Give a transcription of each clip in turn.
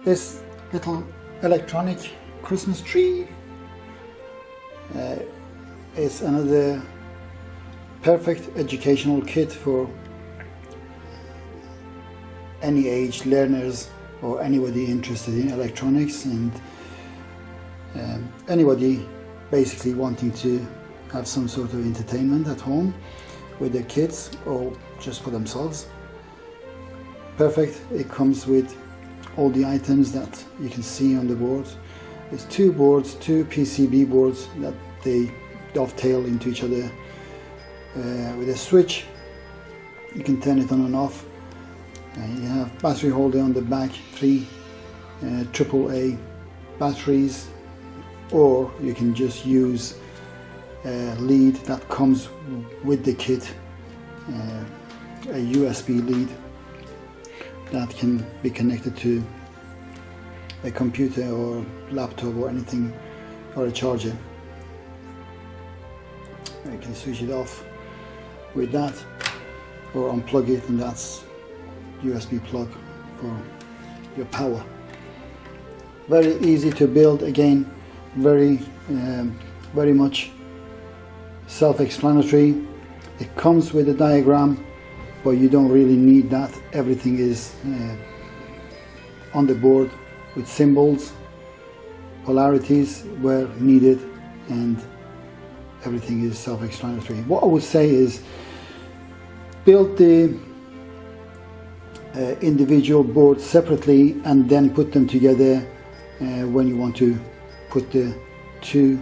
This little electronic Christmas tree is another perfect educational kit for any age learners or anybody interested in electronics, and anybody basically wanting to have some sort of entertainment at home with their kids or just for themselves. Perfect. It comes with all the items that you can see on the board. There's two boards, two PCB boards that they dovetail into each other with a switch. You can turn it on and off. You have battery holder on the back, 3 AAA batteries, or you can just use a lead that comes with the kit, a USB lead that can be connected to a computer or laptop or anything, or a charger. You can switch it off with that or unplug it, and that's USB plug for your power. Very easy to build, again, very much self-explanatory. It comes with a diagram, but you don't really need that. Everything is on the board with symbols, polarities where needed, and everything is self-explanatory. What I would say is build the individual boards separately and then put them together when you want to put the two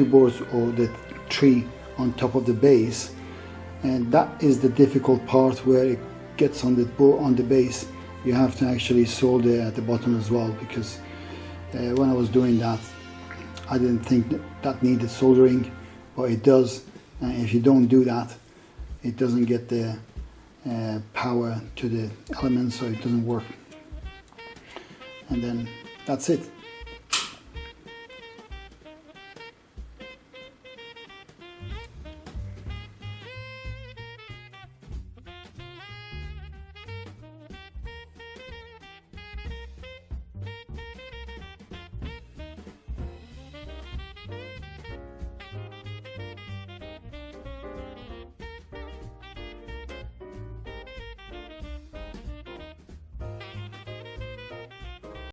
boards or the tree on top of the base. And that is the difficult part, where it gets on the base. You have to actually solder at the bottom as well, because when I was doing that, I didn't think that needed soldering, but it does. And if you don't do that, it doesn't get the power to the elements, so it doesn't work. And then that's it.